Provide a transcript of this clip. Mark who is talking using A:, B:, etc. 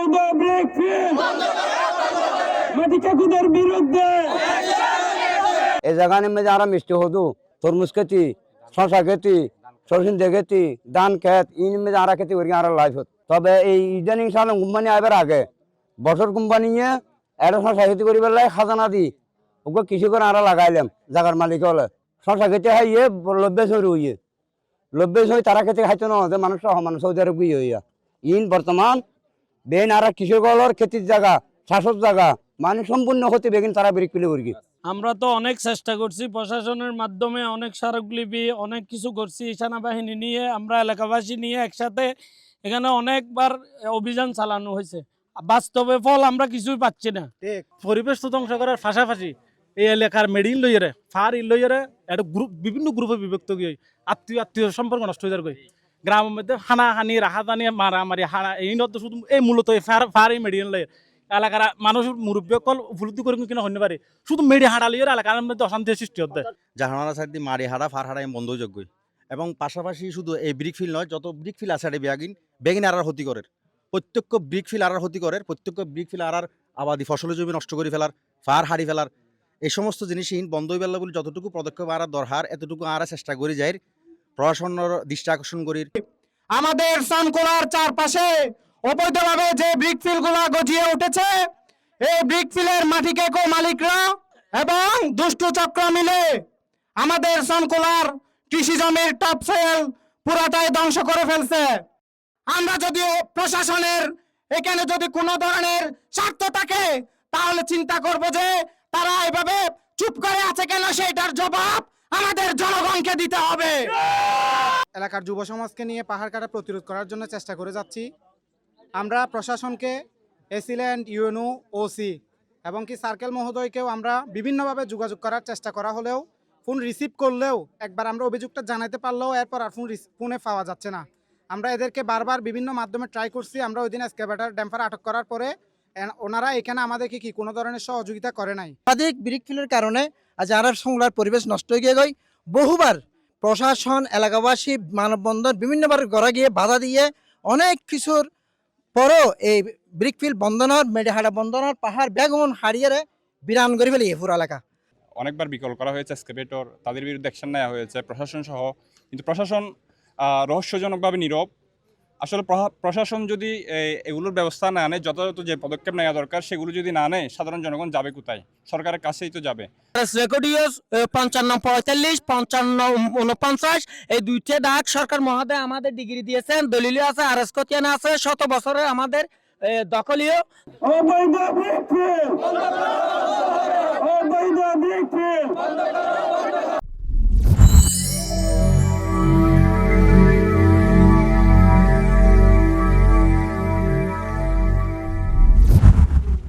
A: অবৈধ break field মাটি কাকুদের বিরুদ্ধে
B: এই জায়গার মধ্যে আরা মিষ্টি হদু তরমুজ খেতি শশা খেতি সরষিন্দে খেতি ধান খেত ইন মধ্যে আরা খেতি করি আরা লাইফ হত তবে এই ইদানিং সাল কোম্পানি আইবার আগে বছর কোম্পানি নিয়ে এটা শশা খেতি করি পেলাই খাজানা দি ওকে কৃষি করে আরা লাগাইলাম জাগার মালিক হলে শশা খেতে হাইয়ে লব্বে সরি হইয়ে লব্বে সই তারা খেতে খাইতো না মানুষ মানুষ সৌদি আরব গিয়ে হইয়া ইন বর্তমান বেন আরা কৃষকর খেতির জায়গা শাসক জায়গা মানে সম্পূর্ণ হতে বেগিন তারা বেরিক পেলে করি
C: আমরা তো অনেক চেষ্টা করছি প্রশাসনের মাধ্যমে অনেক স্মারকলিপি অনেক কিছু করছি সেনাবাহিনী নিয়ে আমরা এলাকাবাসী নিয়ে একসাথে এখানে অনেকবার অভিযান চালানো হয়েছে বাস্তবে ফল আমরা কিছুই পাচ্ছি না
D: পরিবেশ ধ্বংস করার পাশাপাশি এই এলাকার মেডিন লইয়ারে ফার লইয়ারে একটা গ্রুপ বিভিন্ন গ্রুপে বিভক্ত গিয়ে আত্মীয় সম্পর্ক নষ্ট হয়ে যাবে গ্রামের মধ্যে হানাহানি রাহাতানি মারামারি হানা এই তো শুধু এই মূলত ফার এই মেডিন লইয়ার এলাকার মানুষ মুরব্বী কল উপলব্ধি করে কিনা হইতে পারে শুধু মেডি হাঁটা লিয়ে এলাকার মধ্যে অশান্তির সৃষ্টি হতে
E: জাহানারা সাইড দিয়ে মারি হাঁটা ফার হাঁটা বন্ধযোগ্য এবং পাশাপাশি শুধু এই ব্রিক ফিল নয় যত ব্রিক ফিল আছে বেগিন আর ক্ষতি করে প্রত্যেক ব্রিক ফিল আর ক্ষতি করে প্রত্যেক ব্রিক ফিল আর আবাদি ফসলের জমি নষ্ট করে ফেলার ফার হারি ফেলার এই সমস্ত জিনিসই বন্ধ হয়ে পেলা বলে যতটুকু পদক্ষেপ আর দরকার এতটুকু আর চেষ্টা করে যায় প্রশাসনের দৃষ্টি আকর্ষণ করি
F: আমাদের সানকোলার চারপাশে অবৈধভাবে যে ব্রিক ফিল গুলা গজিয়ে উঠেছে এই ব্রিক ফিলের মাটি কেকো মালিকরা এবং দুষ্টু চক্র মিলে আমাদের সানকোলার কৃষি জমির টপসেল পুরাটাই ধ্বংস করে ফেলছে আমরা যদিও প্রশাসনের এখানে যদি কোনো ধরনের স্বার্থ থাকে তাহলে চিন্তা করব যে তারা এভাবে চুপ করে আছে কেন সেটার জবাব আমাদের জনগণকে দিতে হবে।
G: এলাকার যুব সমাজকে নিয়ে পাহাড় কাটা প্রতিরোধ করার জন্য চেষ্টা করে যাচ্ছি। আমরা প্রশাসনকে এসিল্যান্ড ইউএনও ওসি এবং কি সার্কেল মহোদয়কেও আমরা বিভিন্নভাবে যোগাযোগ করার চেষ্টা করা হলেও ফোন রিসিভ করলেও একবার আমরা অভিযোগটা জানাতে পারলেও এরপর আর ফোনে পাওয়া যাচ্ছে না। আমরা এদেরকে বারবার বিভিন্ন মাধ্যমে ট্রাই করছি। আমরা ওই দিন এক্সকাভেটর ড্যাম্পার আটক করার পরে ওনারা এখানে আমাদেরকে কি কোনো ধরনের সহযোগিতা করে নাই।
H: একাধিক ব্রিক ফিলের কারণে আজ আরব সংলার পরিবেশ নষ্ট হয়ে গিয়ে বহুবার প্রশাসন এলাকাবাসী মানববন্ধন বিভিন্নবার গড়া গিয়ে বাধা দিয়ে অনেক কিছুর পরও এই ব্রিক ফিল বন্ধনের মেডিহাড়া বন্ধনের পাহাড় ব্যাগমন হারিয়ে বিরান করে ফেলি পুরো এলাকা।
I: অনেকবার বিকল করা হয়েছে এক্সকাভেটর, তাদের বিরুদ্ধে অ্যাকশন নেওয়া হয়েছে প্রশাসন সহ, কিন্তু প্রশাসন রহস্যজনকভাবে নীরব। আসলে প্রশাসন যদি এগুলোর ব্যবস্থা না নেয়, যথাযথ যে পদক্ষেপ নেওয়া দরকার সেগুলো যদি না নেয়, সাধারণ জনগণ যাবে কোথায়? সরকারের কাছেই তো যাবে।
F: 55-45, 55-49 এই দুইটা ডাক সরকার মহোদয় আমাদের ডিগ্রি দিয়েছেন, দলিল আছে, আরএস কতিয়ান আছে, শত বছরের আমাদের দখলীয়
A: অবৈধ ব্রেক ফিল্ড